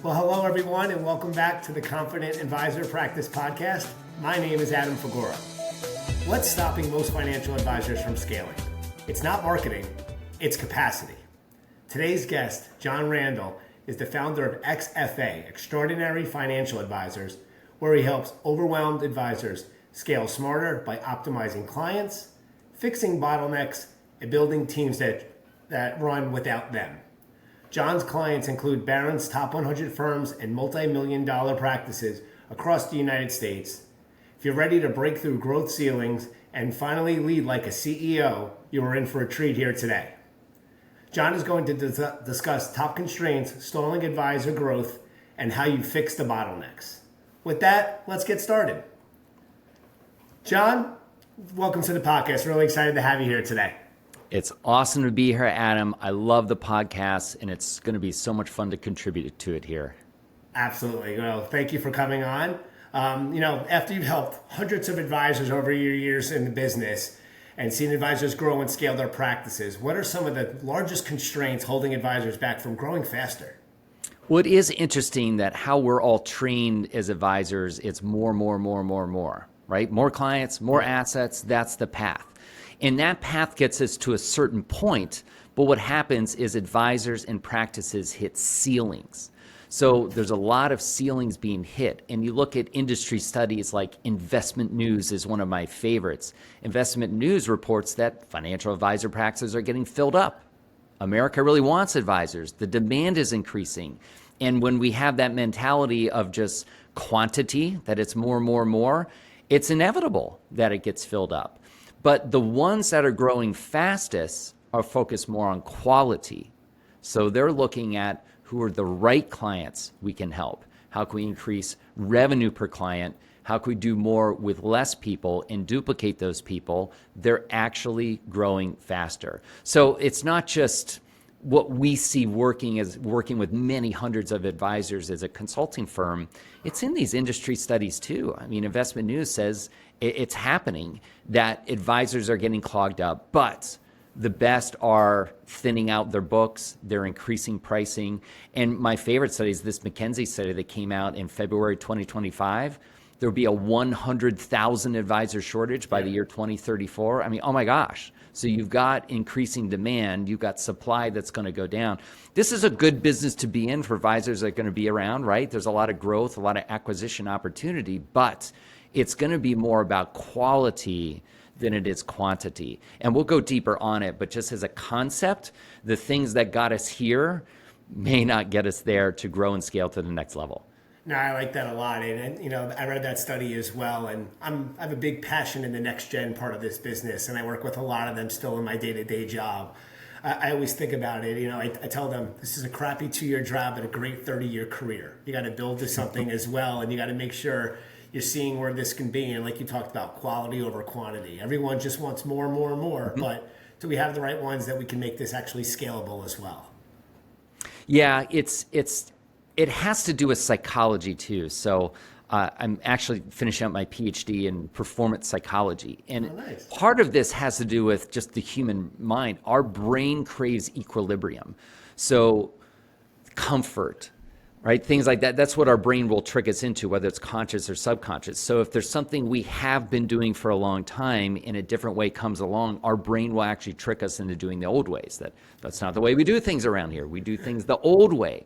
Well, hello everyone, and welcome back to the Confident Advisor Practice Podcast. My name is Adam Figura. What's stopping most financial advisors from scaling? It's not marketing, it's capacity. Today's guest, Jon Randall, is the founder of XFA, Extraordinary Financial Advisors, where he helps overwhelmed advisors scale smarter by optimizing clients, fixing bottlenecks, and building teams that run without them. Jon's clients include Barron's top 100 firms and multi-million-dollar practices across the United States. If you're ready to break through growth ceilings and finally lead like a CEO, you are in for a treat here today. Jon is going to discuss top constraints, stalling advisor growth, and how you fix the bottlenecks. With that, let's get started. Jon, welcome to the podcast. Really excited to have you here today. It's awesome to be here, Adam. I love the podcast, and it's going to be so much fun to contribute to it here. Absolutely. Well, thank you for coming on. After you've helped hundreds of advisors over your years in the business and seen advisors grow and scale their practices, what are some of the largest constraints holding advisors back from growing faster? Well, it is interesting that how we're all trained as advisors, it's more, right? More clients, more assets, that's the path. And that path gets us to a certain point, but what happens is advisors and practices hit ceilings. So there's a lot of ceilings being hit. And you look at industry studies like Investment News is one of my favorites. Investment News reports that financial advisor practices are getting filled up. America really wants advisors. The demand is increasing. And when we have that mentality of just quantity, that it's more, it's inevitable that it gets filled up. But the ones that are growing fastest are focused more on quality. So they're looking at who are the right clients we can help. How can we increase revenue per client? How can we do more with less people and duplicate those people? They're actually growing faster. So it's not just what we see working with many hundreds of advisors as a consulting firm. It's in these industry studies too. I mean, Investment News says it's happening that advisors are getting clogged up, but the best are thinning out their books, they're increasing pricing. And my favorite study is this McKinsey study that came out in February 2025. There'll be a 100,000 advisor shortage by the year 2034. I mean, oh my gosh. So you've got increasing demand, you've got supply that's going to go down. This is a good business to be in for advisors that are going to be around, right? There's a lot of growth, a lot of acquisition opportunity, but it's going to be more about quality than it is quantity. And we'll go deeper on it, but just as a concept, the things that got us here may not get us there to grow and scale to the next level. No, I like that a lot. And I read that study as well. And I have a big passion in the next gen part of this business. And I work with a lot of them still in my day-to-day job. I always think about it. I tell them this is a crappy 2-year job but a great 30-year career. You got to build to something as well. And you got to make sure you're seeing where this can be. And like you talked about, quality over quantity. Everyone just wants more. Mm-hmm. But do we have the right ones that we can make this actually scalable as well? Yeah, it has to do with psychology too. So I'm actually finishing up my PhD in performance psychology. And nice. Part of this has to do with just the human mind. Our brain craves equilibrium. So comfort, right? Things like that. That's what our brain will trick us into, whether it's conscious or subconscious. So if there's something we have been doing for a long time and a different way comes along, our brain will actually trick us into doing the old ways. That's not the way we do things around here. We do things the old way.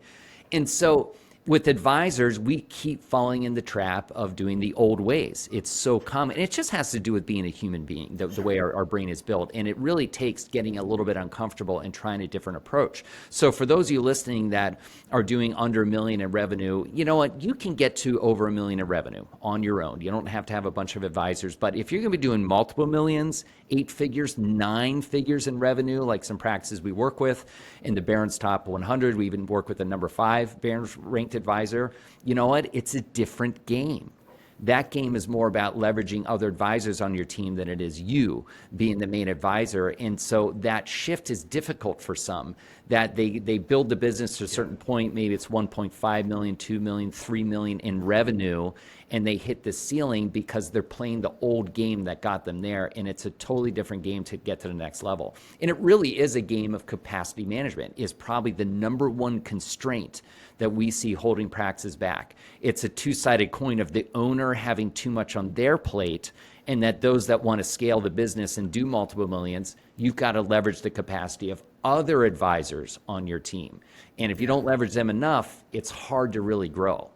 And so with advisors, we keep falling in the trap of doing the old ways. It's so common. It just has to do with being a human being, the way our brain is built. And it really takes getting a little bit uncomfortable and trying a different approach. So for those of you listening that are doing under $1 million in revenue, you know what? You can get to over $1 million in revenue on your own. You don't have to have a bunch of advisors. But if you're going to be doing multiple millions, 8 figures, 9 figures in revenue, like some practices we work with in the Barron's top 100, we even work with the number 5 Barron's ranked advisor. You know what? It's a different game. That game is more about leveraging other advisors on your team than it is you being the main advisor. And so that shift is difficult for some, that they build the business to a certain point. Maybe it's 1.5 million, 2 million, 3 million in revenue, and they hit the ceiling because they're playing the old game that got them there. And it's a totally different game to get to the next level. And it really is a game of capacity management, is probably the number one constraint that we see holding practices back. It's a two-sided coin of the owner having too much on their plate, and that those that want to scale the business and do multiple millions, you've got to leverage the capacity of other advisors on your team. And if you don't leverage them enough, it's hard to really grow.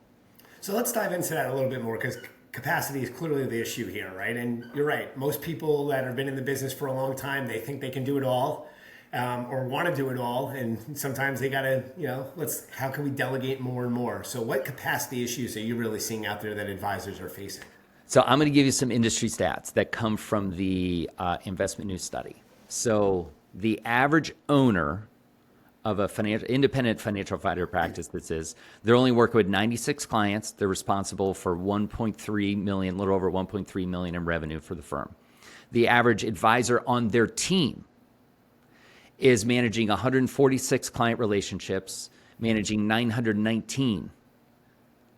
So let's dive into that a little bit more, because capacity is clearly the issue here, right? And you're right. Most people that have been in the business for a long time, they think they can do it all. Or want to do it all, and sometimes they gotta, how can we delegate more and more? So what capacity issues are you really seeing out there that advisors are facing? So I'm going to give you some industry stats that come from the Investment News study. So the average owner of a independent financial advisor practice, they're only working with 96 clients. They're responsible for 1.3 million, a little over 1.3 million in revenue for the firm. The average advisor on their team is managing 146 client relationships, managing 919.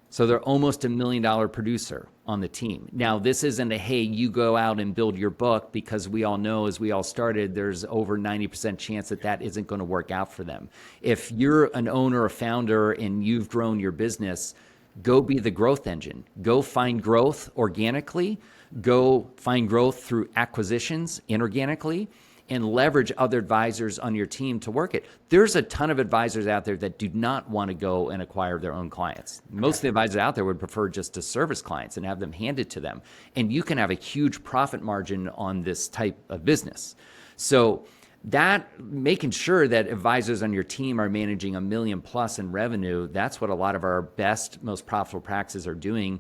So they're almost $1 million producer on the team. Now, this isn't a, hey, you go out and build your book, because we all know as we all started, there's over 90% chance that isn't going to work out for them. If you're an owner or founder and you've grown your business, go be the growth engine. Go find growth organically. Go find growth through acquisitions inorganically, and leverage other advisors on your team to work it. There's a ton of advisors out there that do not want to go and acquire their own clients. Most of the advisors out there would prefer just to service clients and have them handed to them. And you can have a huge profit margin on this type of business. So that, making sure that advisors on your team are managing $1 million plus in revenue, that's what a lot of our best, most profitable practices are doing.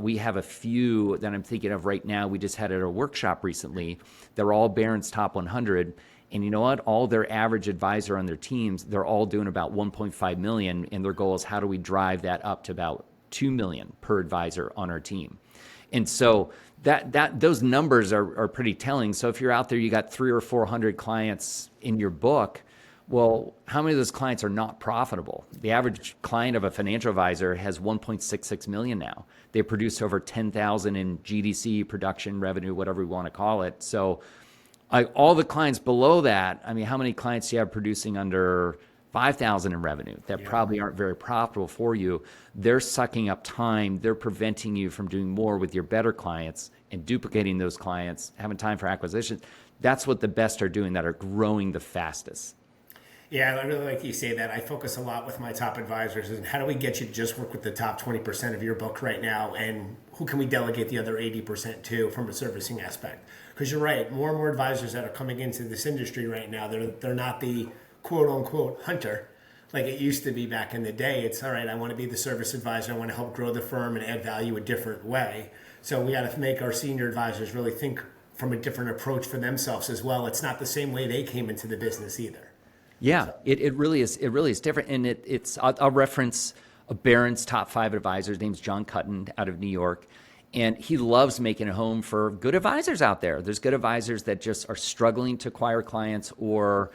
We have a few that I'm thinking of right now. We just had at a workshop recently. They're all Barron's top 100. And you know what? All their average advisor on their teams, they're all doing about 1.5 million. And their goal is, how do we drive that up to about 2 million per advisor on our team? And so those numbers are pretty telling. So if you're out there, you got 300 or 400 clients in your book. Well, how many of those clients are not profitable? The average client of a financial advisor has 1.66 million now. They produce over 10,000 in GDC, production revenue, whatever we want to call it. So all the clients below that, I mean, how many clients do you have producing under 5,000 in revenue that probably aren't very profitable for you? They're sucking up time. They're preventing you from doing more with your better clients and duplicating those clients, having time for acquisition. That's what the best are doing, that are growing the fastest. Yeah, I really like you say that. I focus a lot with my top advisors and how do we get you to just work with the top 20% of your book right now, and who can we delegate the other 80% to from a servicing aspect? Because you're right, more and more advisors that are coming into this industry right now, they're not the quote unquote hunter like it used to be back in the day. It's all right, I want to be the service advisor, I want to help grow the firm and add value a different way. So we got to make our senior advisors really think from a different approach for themselves as well. It's not the same way they came into the business either. Yeah, it really is. It really is different, and I'll reference a Barron's top 5 advisor. His name's John Cutton out of New York, and he loves making a home for good advisors out there. There's good advisors that just are struggling to acquire clients, or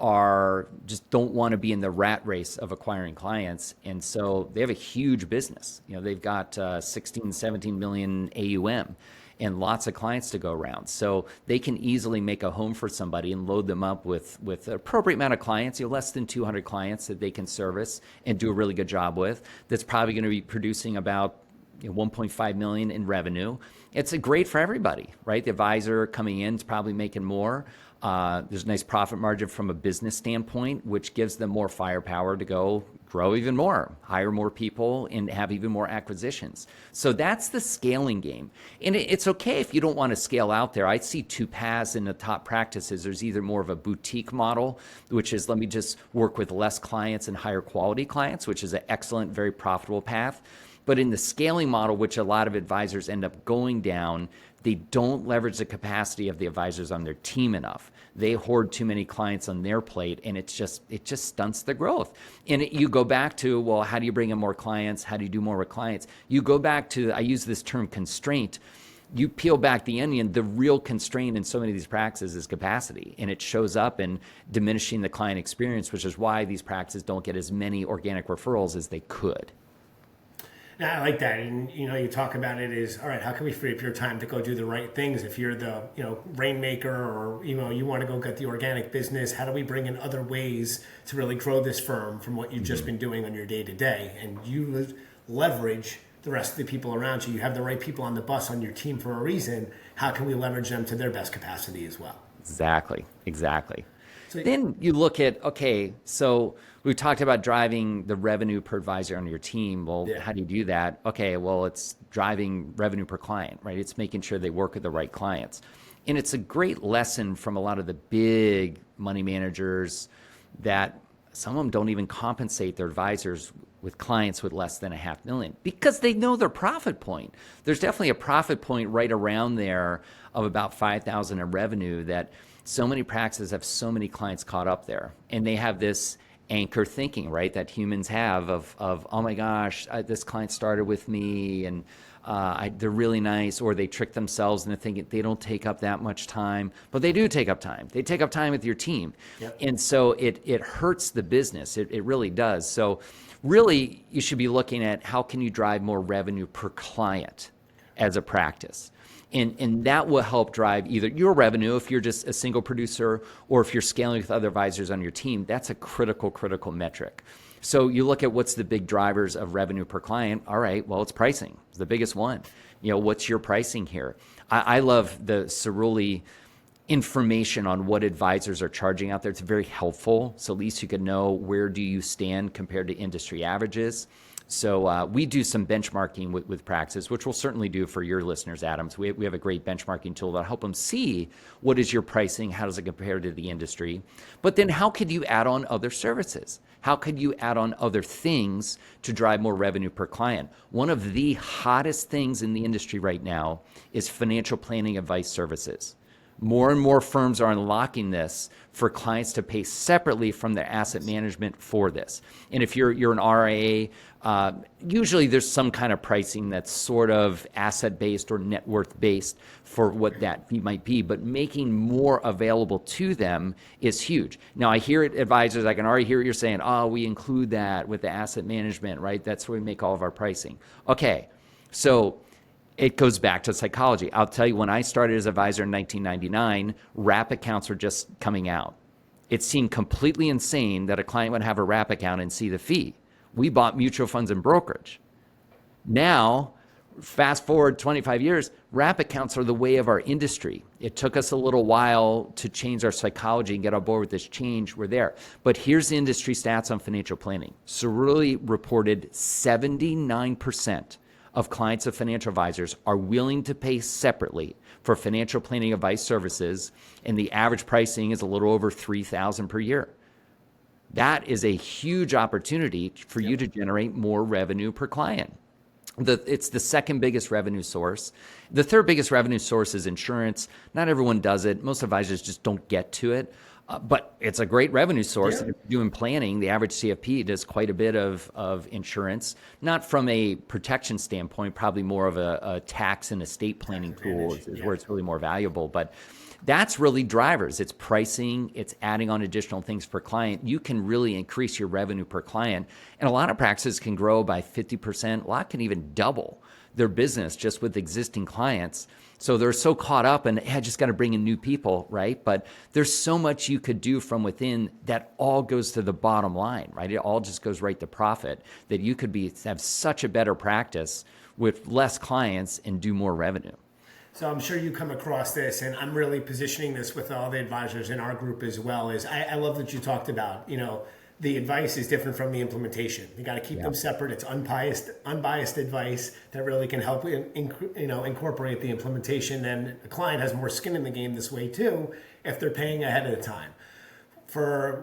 are just don't want to be in the rat race of acquiring clients, and so they have a huge business. They've got 16, 17 million AUM. And lots of clients to go around. So they can easily make a home for somebody and load them up with an appropriate amount of clients, less than 200 clients that they can service and do a really good job with. That's probably going to be producing about 1.5 million in revenue. It's great for everybody, right? The advisor coming in is probably making more. There's a nice profit margin from a business standpoint, which gives them more firepower to go grow even more, hire more people, and have even more acquisitions. So that's the scaling game. And it's okay if you don't want to scale out there. I see 2 paths in the top practices. There's either more of a boutique model, which is let me just work with less clients and higher quality clients, which is an excellent, very profitable path. But in the scaling model, which a lot of advisors end up going down, they don't leverage the capacity of the advisors on their team enough. They hoard too many clients on their plate, and it just stunts the growth. And you go back to, well, how do you bring in more clients? How do you do more with clients? You go back to, I use this term constraint. You peel back the onion, the real constraint in so many of these practices is capacity, and it shows up in diminishing the client experience, which is why these practices don't get as many organic referrals as they could. Now, I like that. And, you talk about it is, all right, how can we free up your time to go do the right things? If you're the, rainmaker, or, you want to go get the organic business, how do we bring in other ways to really grow this firm from what you've just been doing on your day to day? And you leverage the rest of the people around you. You have the right people on the bus on your team for a reason. How can we leverage them to their best capacity as well? Exactly. So then you look at, okay, so we talked about driving the revenue per advisor on your team. Well, how do you do that? Okay, well, it's driving revenue per client, right? It's making sure they work with the right clients. And it's a great lesson from a lot of the big money managers that some of them don't even compensate their advisors with clients with less than $500,000 because they know their profit point. There's definitely a profit point right around there of about $5,000 in revenue that so many practices have so many clients caught up there. And they have this anchor thinking, right, that humans have of oh my gosh, this client started with me and they're really nice, or they trick themselves into thinking they don't take up that much time, but they do take up time. They take up time with your team. Yep. And so it hurts the business. It really does. So really, you should be looking at how can you drive more revenue per client as a practice. And that will help drive either your revenue if you're just a single producer, or if you're scaling with other advisors on your team. That's a critical metric. So you look at what's the big drivers of revenue per client. All right, well, it's pricing. It's the biggest one. What's your pricing here? I love the Cerulli information on what advisors are charging out there. It's very helpful. So at least you can know where do you stand compared to industry averages. So we do some benchmarking with practices, which we'll certainly do for your listeners, Adams. We have a great benchmarking tool that'll help them see what is your pricing, how does it compare to the industry. But then how could you add on other services? How could you add on other things to drive more revenue per client? One of the hottest things in the industry right now is financial planning advice services. More and more firms are unlocking this for clients to pay separately from their asset management for this. And if you're an RIA, usually there's some kind of pricing that's sort of asset-based or net worth-based for what that fee might be, but making more available to them is huge. Now, I hear it, advisors, I can already hear what you're saying, we include that with the asset management, right? That's where we make all of our pricing. Okay, so it goes back to psychology. I'll tell you, when I started as advisor in 1999, wrap accounts were just coming out. It seemed completely insane that a client would have a wrap account and see the fee. We bought mutual funds and brokerage. Now, fast forward 25 years, wrap accounts are the way of our industry. It took us a little while to change our psychology and get on board with this change. We're there. But here's the industry stats on financial planning. Cerulli reported 79% of clients of financial advisors are willing to pay separately for financial planning advice services, and the average pricing is a little over $3,000 per year. That is a huge opportunity for you to generate more revenue per client. It's the second biggest revenue source. The third biggest revenue source is insurance. Not everyone does it. Most advisors just don't get to it. But it's a great revenue source. Yeah. If you're doing planning, the average CFP does quite a bit of insurance, not from a protection standpoint, probably more of a tax and estate planning tool is where it's really more valuable. But that's really drivers. It's pricing, it's adding on additional things per client. You can really increase your revenue per client. And a lot of practices can grow by 50%. A lot can even double their business just with existing clients. So they're so caught up and I just got to bring in new people, right? But there's so much you could do from within that all goes to the bottom line, right? It all just goes right to profit, that you could have such a better practice with less clients and do more revenue. So I'm sure you come across this, and I'm really positioning this with all the advisors in our group as well. Is I love that you talked about, the advice is different from the implementation. You got to keep them separate. It's unbiased advice that really can help incorporate the implementation. And the client has more skin in the game this way too, if they're paying ahead of the time.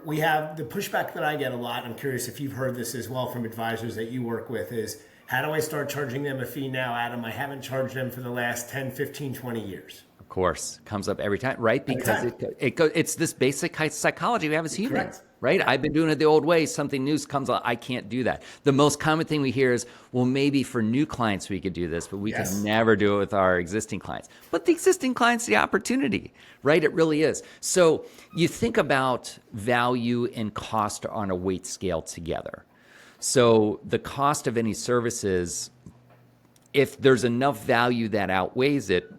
We have the pushback that I get a lot. I'm curious if you've heard this as well from advisors that you work with. Is How do I start charging them a fee now, Adam? I haven't charged them for the last 10, 15, 20 years. Of course, comes up every time, right? Because it's this basic psychology we have as humans, Correct. right? I've been doing it the old way. Something new comes up. I can't do that. The most common thing we hear is, well, maybe for new clients we could do this, but we can never do it with our existing clients. But the existing clients, the opportunity, right? It really is. So you think about value and cost on a weight scale together. So the cost of any services, if there's enough value that outweighs it,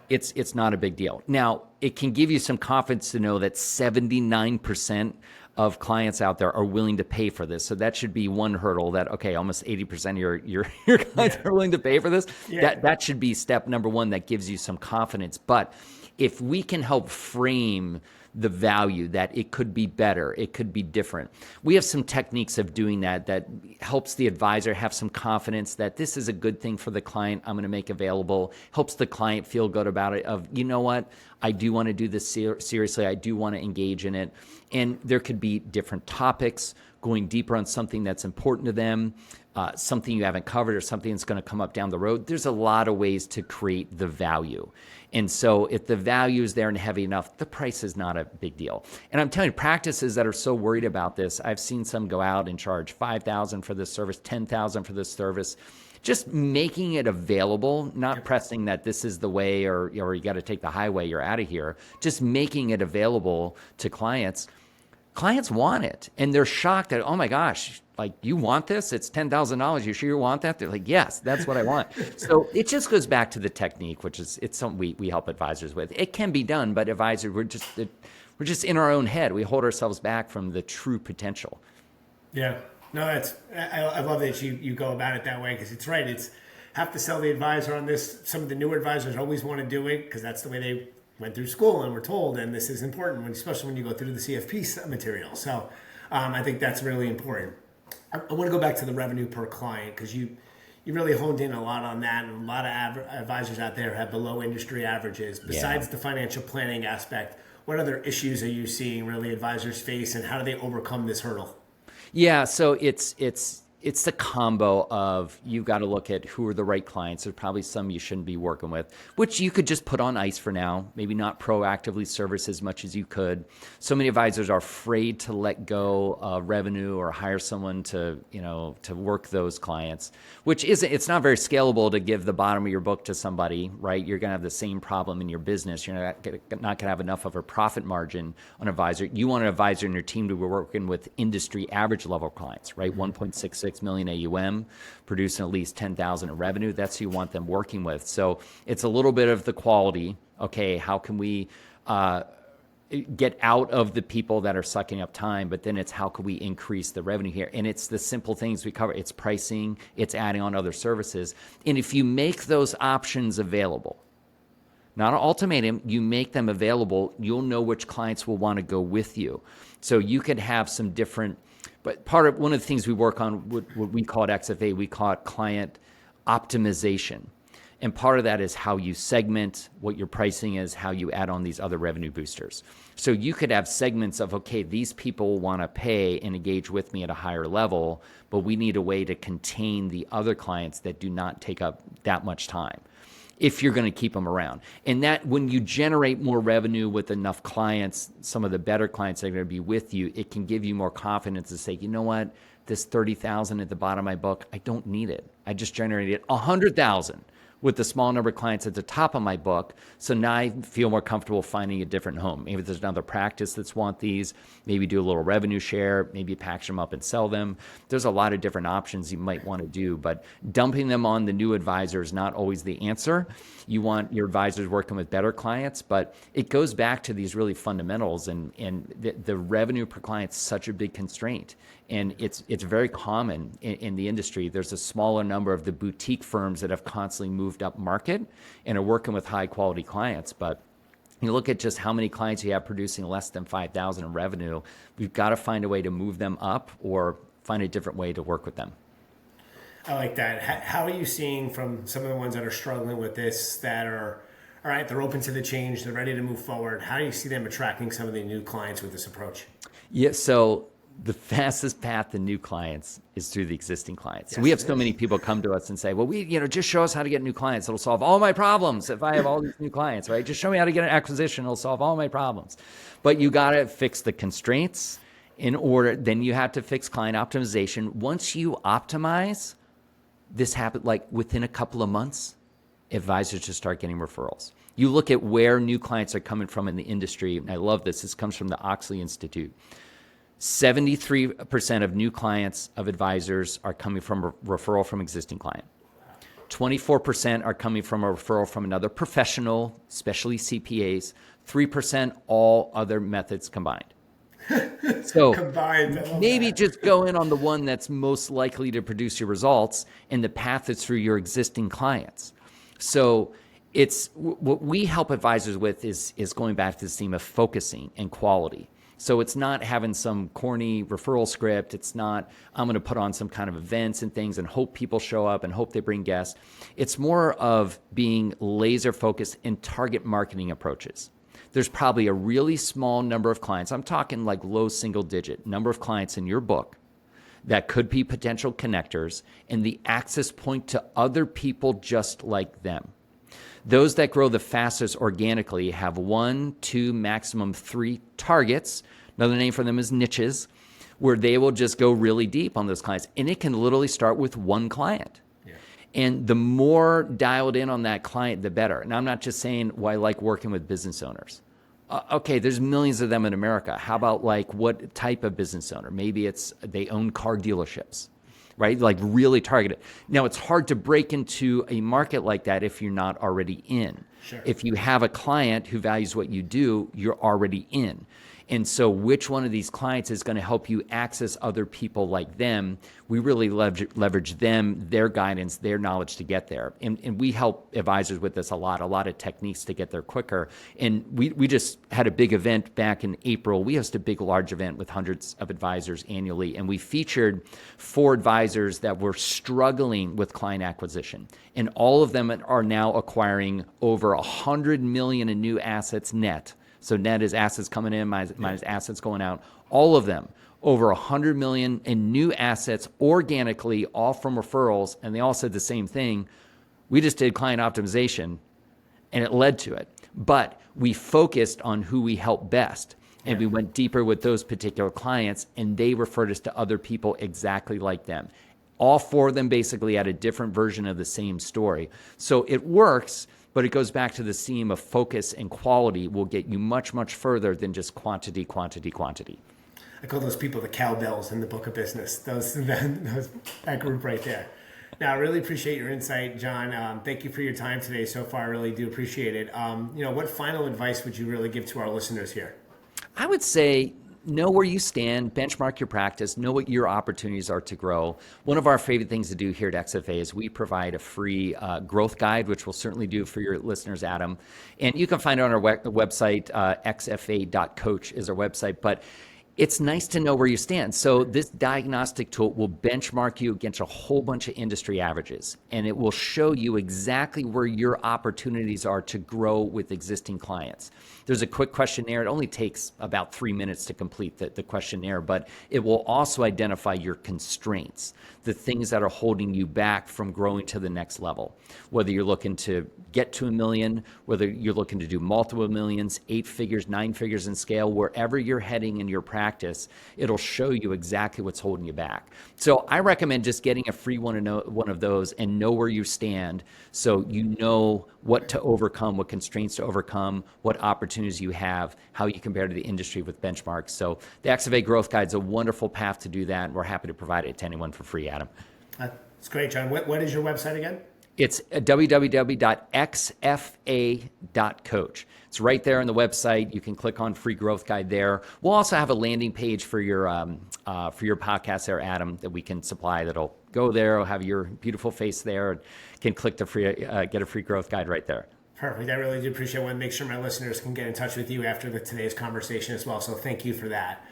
it's not a big deal. Now, it can give you some confidence to know that 79% of clients out there are willing to pay for this. So that should be one hurdle that, okay, almost 80% of your clients are willing to pay for this. That should be step number one that gives you some confidence. But if we can help frame the value that it could be better, it could be different. We have some techniques of doing that helps the advisor have some confidence that this is a good thing for the client I'm going to make available, helps the client feel good about it of, you know what, I do want to do this seriously, I do want to engage in it. And there could be different topics, going deeper on something that's important to them, something you haven't covered or something that's going to come up down the road. There's a lot of ways to create the value. And so if the value is there and heavy enough, the price is not a big deal. And I'm telling you, practices that are so worried about this, I've seen some go out and charge $5,000 for this service, $10,000 for this service. Just making it available, not pressing that this is the way or you got to take the highway, you're out of here. Just making it available to clients. Clients want it, and they're shocked that, oh my gosh, like, you want this? It's $10,000. You sure you want that? They're like, yes, that's what I want. So it just goes back to the technique, which is it's something we help advisors with. It can be done, but advisors, we're just in our own head. We hold ourselves back from the true potential. Yeah, no, I love that you go about it that way, because it's right. It's have to sell the advisor on this. Some of the new advisors always want to do it because that's the way they went through school and were told, and this is important, especially when you go through the CFP material. So I think that's really important. I want to go back to the revenue per client, because you really honed in a lot on that, and a lot of advisors out there have below industry averages. Besides the financial planning aspect, what other issues are you seeing really advisors face, and how do they overcome this hurdle? Yeah, so it's the combo of you've got to look at who are the right clients. There's probably some you shouldn't be working with, which you could just put on ice for now, maybe not proactively service as much as you could. So many advisors are afraid to let go of revenue or hire someone to work those clients, which it's not very scalable to give the bottom of your book to somebody, right? You're going to have the same problem in your business. You're not going to have enough of a profit margin on an advisor. You want an advisor in your team to be working with industry average level clients, right? 1.66 million AUM, producing at least 10,000 in revenue. That's who you want them working with. So it's a little bit of the quality. Okay, how can we get out of the people that are sucking up time? But then it's how can we increase the revenue here? And it's the simple things we cover. It's pricing, it's adding on other services. And if you make those options available, not an ultimatum, you make them available, you'll know which clients will want to go with you. So you could have some different. But one of the things we work on, what we call it XFA, we call it client optimization. And part of that is how you segment, what your pricing is, how you add on these other revenue boosters. So you could have segments of, okay, these people want to pay and engage with me at a higher level, but we need a way to contain the other clients that do not take up that much time, if you're going to keep them around. And that when you generate more revenue with enough clients, some of the better clients that are going to be with you, it can give you more confidence to say, you know what, this 30,000 at the bottom of my book, I don't need it. I just generated 100,000 with the small number of clients at the top of my book. So now I feel more comfortable finding a different home. Maybe there's another practice that's want these, maybe do a little revenue share, maybe package them up and sell them. There's a lot of different options you might want to do, but dumping them on the new advisor is not always the answer. You want your advisors working with better clients, but it goes back to these really fundamentals, and the revenue per client is such a big constraint. And it's very common in the industry. There's a smaller number of the boutique firms that have constantly moved up market and are working with high quality clients. But you look at just how many clients you have producing less than 5,000 in revenue, we've got to find a way to move them up or find a different way to work with them. I like that. How are you seeing from some of the ones that are struggling with this, that are, all right, they're open to the change, they're ready to move forward? How do you see them attracting some of the new clients with this approach? Yeah, so the fastest path to new clients is through the existing clients. So we have so many people come to us and say, well, just show us how to get new clients. It'll solve all my problems if I have all these new clients, right? Just show me how to get an acquisition. It'll solve all my problems. But you got to fix the constraints in order. Then you have to fix client optimization. Once you optimize, this happened like within a couple of months, advisors just start getting referrals. You look at where new clients are coming from in the industry. And I love this. This comes from the Oxley Institute. 73% of new clients of advisors are coming from a referral from existing client. 24% are coming from a referral from another professional, especially CPAs. 3% all other methods combined. So maybe just go in on the one that's most likely to produce your results, and the path is through your existing clients. So it's what we help advisors with is going back to this theme of focusing and quality. So it's not having some corny referral script. It's not, I'm going to put on some kind of events and things and hope people show up and hope they bring guests. It's more of being laser focused in target marketing approaches. There's probably a really small number of clients. I'm talking like low single digit number of clients in your book that could be potential connectors and the access point to other people just like them. Those that grow the fastest organically have 1, 2, maximum 3 targets. Another name for them is niches, where they will just go really deep on those clients. And it can literally start with one client. Yeah. And the more dialed in on that client, the better. And I'm not just saying, well, I like working with business owners. Okay, there's millions of them in America. How about like what type of business owner? Maybe it's they own car dealerships. Right? Like really targeted. Now, it's hard to break into a market like that if you're not already in. Sure. If you have a client who values what you do, you're already in. And so which one of these clients is going to help you access other people like them? We really leverage them, their guidance, their knowledge to get there. And we help advisors with this a lot of techniques to get there quicker. And we just had a big event back in April. We host a big, large event with hundreds of advisors annually. And we featured 4 advisors that were struggling with client acquisition. And all of them are now acquiring over $100 million in new assets net. So net is assets coming in minus assets going out. All of them, over $100 million in new assets organically, all from referrals. And they all said the same thing. We just did client optimization, and it led to it. But we focused on who we help best. And we went deeper with those particular clients, and they referred us to other people exactly like them. All 4 of them basically had a different version of the same story. So it works. But it goes back to the theme of focus and quality will get you much, much further than just quantity. I call those people the cowbells in the book of business, that group right there. Now, I really appreciate your insight, Jon. Thank you for your time today so far. I really do appreciate it. What final advice would you really give to our listeners here? I would say know where you stand, benchmark your practice, know what your opportunities are to grow. One of our favorite things to do here at XFA is we provide a free growth guide, which we'll certainly do for your listeners, Adam. And you can find it on our website, xfa.coach is our website. But it's nice to know where you stand. So this diagnostic tool will benchmark you against a whole bunch of industry averages, and it will show you exactly where your opportunities are to grow with existing clients. There's a quick questionnaire. It only takes about 3 minutes to complete the questionnaire, but it will also identify your constraints, the things that are holding you back from growing to the next level. Whether you're looking to get to $1 million, whether you're looking to do multiple millions, 8 figures, 9 figures in scale, wherever you're heading in your practice, it'll show you exactly what's holding you back. So I recommend just getting a free one of those and know where you stand so you know what to overcome, what constraints to overcome, what opportunities you have, how you compare to the industry with benchmarks. So the XFA Growth Guide is a wonderful path to do that, and we're happy to provide it to anyone for free, Adam. That's great, Jon. What is your website again? It's www.xfa.coach. It's right there on the website. You can click on free growth guide there. We'll also have a landing page for your podcast there, Adam, that we can supply. That'll go there. It'll have your beautiful face there. And can click to get a free growth guide right there. Perfect. I really do appreciate it. I want to make sure my listeners can get in touch with you after today's conversation as well. So thank you for that.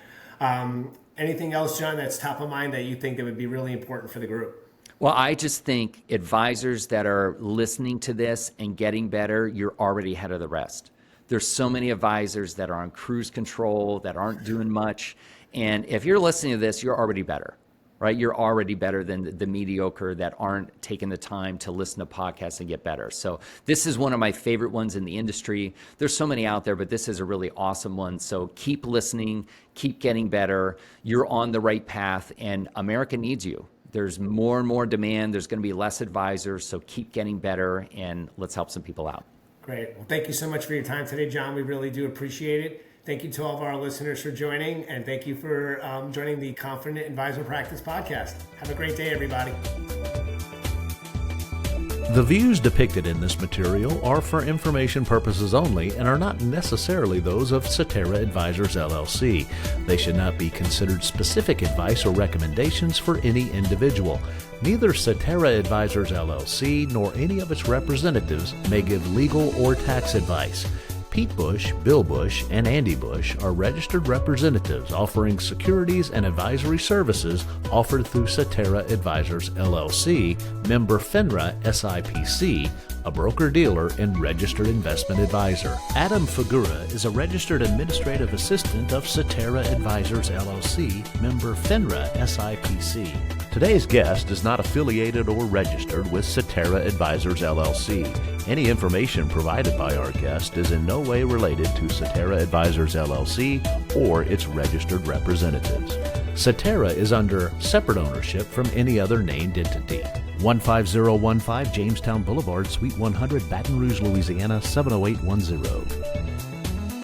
Anything else, Jon, that's top of mind that you think that would be really important for the group? Well, I just think advisors that are listening to this and getting better, you're already ahead of the rest. There's so many advisors that are on cruise control, that aren't doing much, And if you're listening to this, you're already better, right? You're already better than the mediocre that aren't taking the time to listen to podcasts and get better. So this is one of my favorite ones in the industry. There's so many out there, but this is a really awesome one. So keep listening, keep getting better. You're on the right path, and America needs you. There's more and more demand. There's going to be less advisors, so keep getting better, and let's help some people out. Great. Well, thank you so much for your time today, Jon. We really do appreciate it. Thank you to all of our listeners for joining, and thank you for joining the Confident Advisor Practice Podcast. Have a great day, everybody. The views depicted in this material are for information purposes only and are not necessarily those of Cetera Advisors, LLC. They should not be considered specific advice or recommendations for any individual. Neither Cetera Advisors, LLC nor any of its representatives may give legal or tax advice. Pete Bush, Bill Bush, and Andy Bush are registered representatives offering securities and advisory services offered through Cetera Advisors, LLC, member FINRA SIPC, a broker-dealer and registered investment advisor. Adam Figura is a registered administrative assistant of Cetera Advisors, LLC, member FINRA SIPC. Today's guest is not affiliated or registered with Cetera Advisors, LLC. Any information provided by our guest is in no way related to Cetera Advisors, LLC or its registered representatives. Cetera is under separate ownership from any other named entity. 15015 Jamestown Boulevard, Suite 100, Baton Rouge, Louisiana, 70810.